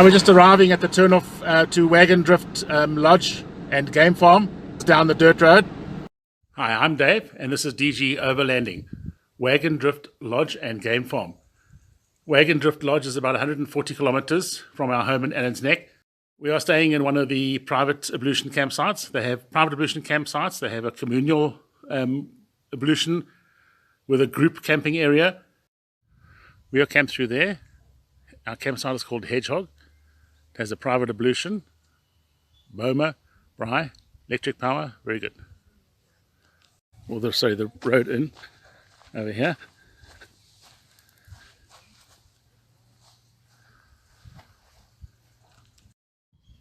We're just arriving at the turnoff to Wagon Drift Lodge and Game Farm down the dirt road. Hi, I'm Dave and this is DG Overlanding, Wagon Drift Lodge and Game Farm. Wagon Drift Lodge is about 140 kilometers from our home in Allens Neck. We are staying in one of the private ablution campsites. They have private ablution campsites. They have a communal ablution with a group camping area. We are camped through there. Our campsite is called Hedgehog. It has a private ablution, boma, braai, electric power, very good. Well, the road in over here.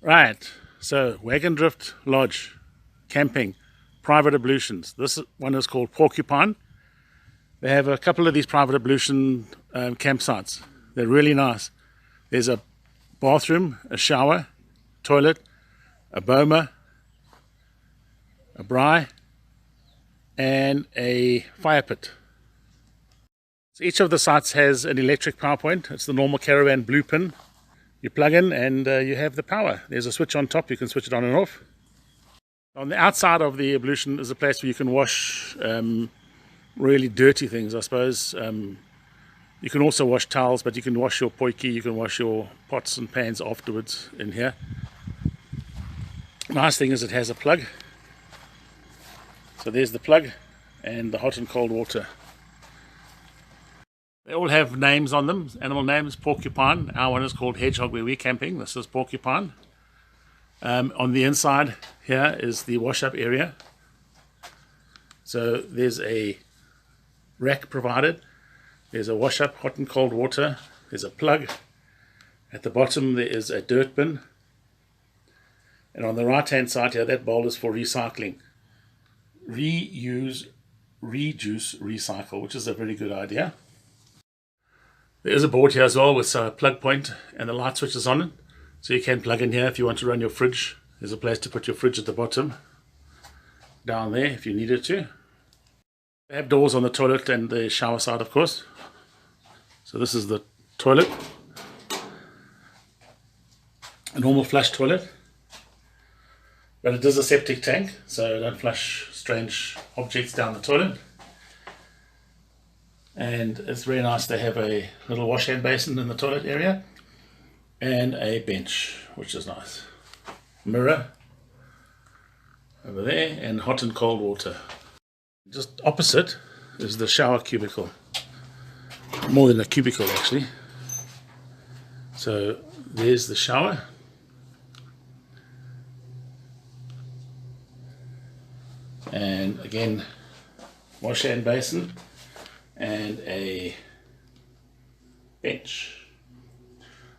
Right, so Wagon Drift Lodge, camping, private ablutions. This one is called Porcupine. They have a couple of these private ablution campsites. They're really nice. There's a bathroom, a shower, toilet, a boma, a braai, and a fire pit. So each of the sites has an electric power point. It's the normal caravan blue pin. You plug in and you have the power. There's a switch on top. You can switch it on and off. On the outside of the ablution is a place where you can wash really dirty things, I suppose. You can also wash towels, but you can wash your potjie, you can wash your pots and pans afterwards in here. Nice thing is it has a plug. So there's the plug and the hot and cold water. They all have names on them, animal names. Porcupine, our one is called Hedgehog where we're camping. This is Porcupine. On the inside here is the wash up area. So there's a rack provided. There's a wash up, hot and cold water. There's a plug. At the bottom there is a dirt bin. And on the right hand side here, that bowl is for recycling. Reuse, reduce, recycle, which is a very good idea. There is a board here as well with a plug point and the light switches on it. So you can plug in here if you want to run your fridge. There's a place to put your fridge at the bottom. Down there if you needed to. They have doors on the toilet and the shower side, of course. So this is the toilet. A normal flush toilet. But it is a septic tank, so don't flush strange objects down the toilet. And it's very nice. They have a little wash hand basin in the toilet area. And a bench, which is nice. Mirror over there, and hot and cold water. Just opposite is the shower cubicle. More than a cubicle actually. So there's the shower. And again, wash hand basin and a bench.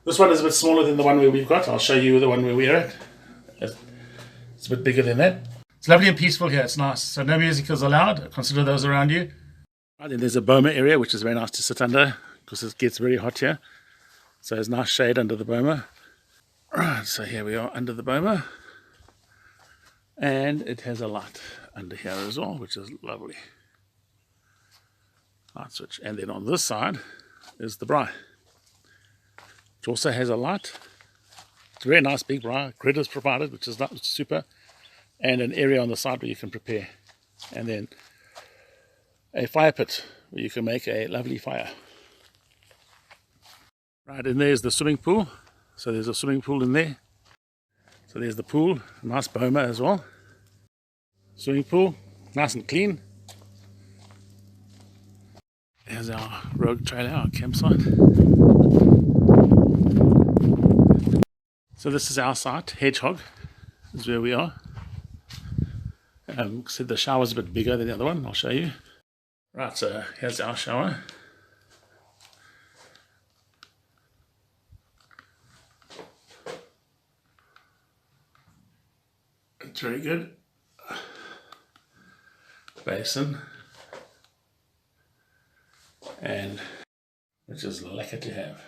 This one is a bit smaller than the one where we've got. I'll show you the one where we're at. It's a bit bigger than that. It's lovely and peaceful here. It's nice. So no music is allowed. Consider those around you. Right, then there's a boma area, which is very nice to sit under because it gets very hot here. So there's nice shade under the boma. Right, so here we are under the boma. And it has a light under here as well, which is lovely. Light switch. And then on this side is the braai, which also has a light. It's a very nice big braai. Grid is provided, which is super. And an area on the side where you can prepare. And then a fire pit where you can make a lovely fire. Right, in there is the swimming pool. So there's a swimming pool in there. So there's the pool, nice boma as well. Swimming pool, nice and clean. There's our rogue trailer, our campsite. So this is our site, Hedgehog, is where we are. So the shower's a bit bigger than the other one, I'll show you. Right, so here's our shower. It's very good. Basin. And which is lekker to have.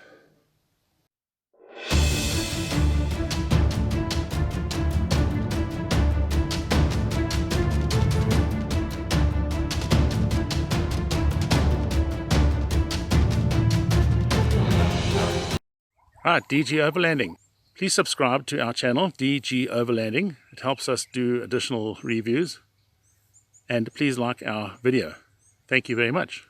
Right, DG Overlanding. Please subscribe to our channel, DG Overlanding. It helps us do additional reviews. And please like our video. Thank you very much.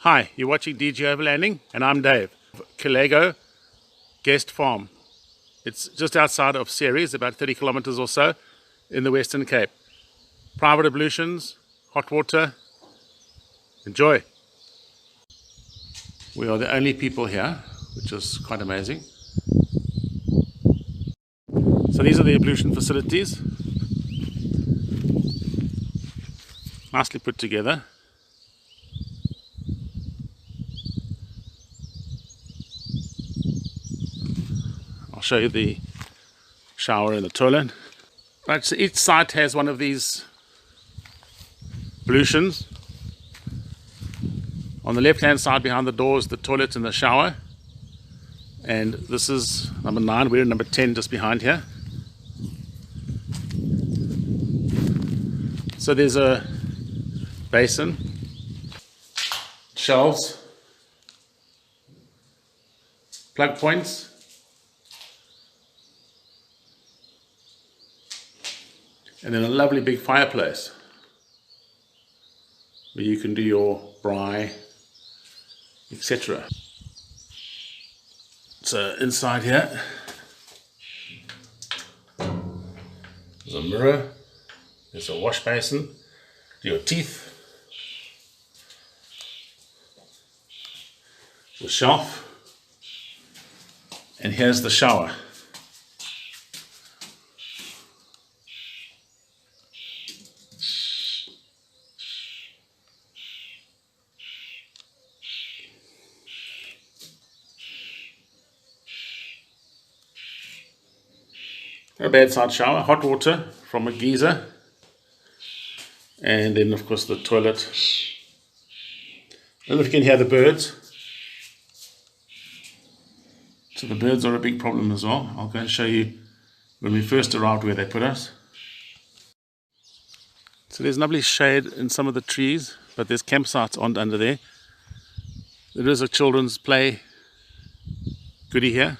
Hi, you're watching DG Overlanding, and I'm Dave. Kaleo Guest Farm. It's just outside of Ceres, about 30 kilometers or so, in the Western Cape. Private ablutions, hot water. Enjoy. We are the only people here, which is quite amazing. So these are the ablution facilities. Nicely put together. I'll show you the shower and the toilet. Right, so each site has one of these ablutions. On the left hand side behind the door is the toilet and the shower. And this is number 9, we're in number 10 just behind here. So there's a basin, shelves, plug points, and then a lovely big fireplace where you can do your braai, etc. So inside here, there's a mirror, there's a wash basin, do your teeth, the shelf, and here's the shower. A bedside shower, hot water from a geyser, and then of course the toilet. I don't know if you can hear the birds. So the birds are a big problem as well. I'll go and show you when we first arrived where they put us. So there's lovely shade in some of the trees, but there's campsites on under there. There is a children's play goodie here.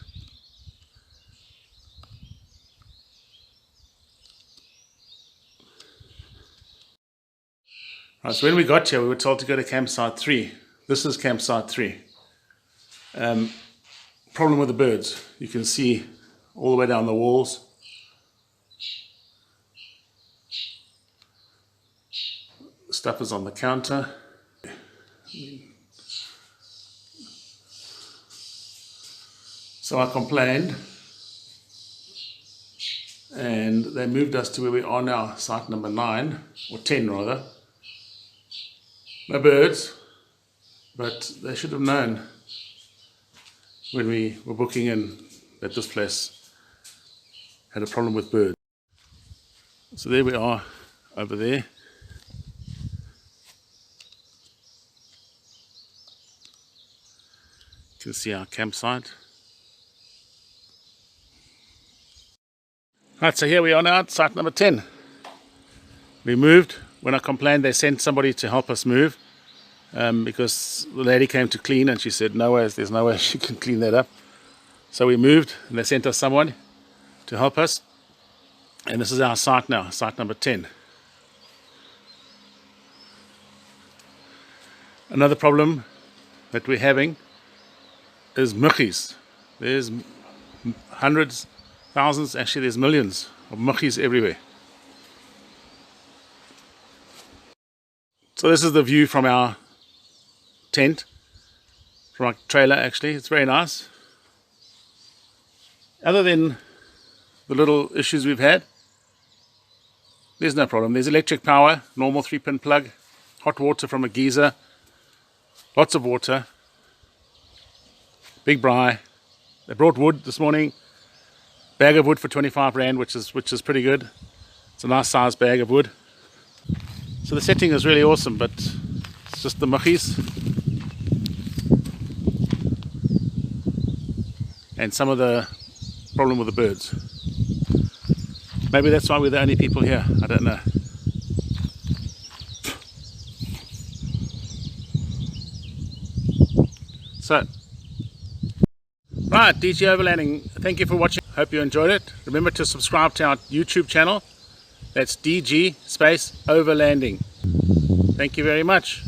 Right, so when we got here, we were told to go to campsite 3. This is campsite 3. Problem with the birds. You can see all the way down the walls. Stuff is on the counter. So I complained, and they moved us to where we are now, site number 9, or 10 rather. No birds, but they should have known when we were booking in that this place had a problem with birds. So there we are over there. You can see our campsite. Right, so here we are now at site number 10. We moved. When I complained, they sent somebody to help us move because the lady came to clean and she said there's no way she can clean that up. So we moved and they sent us someone to help us. And this is our site now, site number 10. Another problem that we're having is muggies. There's hundreds, thousands, actually there's millions of muggies everywhere. So this is the view from our tent, from our trailer actually. It's very nice. Other than the little issues we've had, there's no problem. There's electric power, normal 3-pin plug, hot water from a geyser, lots of water, big braai. They brought wood this morning, bag of wood for 25 Rand, which is pretty good. It's a nice sized bag of wood. So the setting is really awesome, but it's just the muggies. and some of the problem with the birds. Maybe that's why we're the only people here, I don't know. So, right, DG Overlanding, thank you for watching. Hope you enjoyed it. Remember to subscribe to our YouTube channel. That's DG space Overlanding. Thank you very much.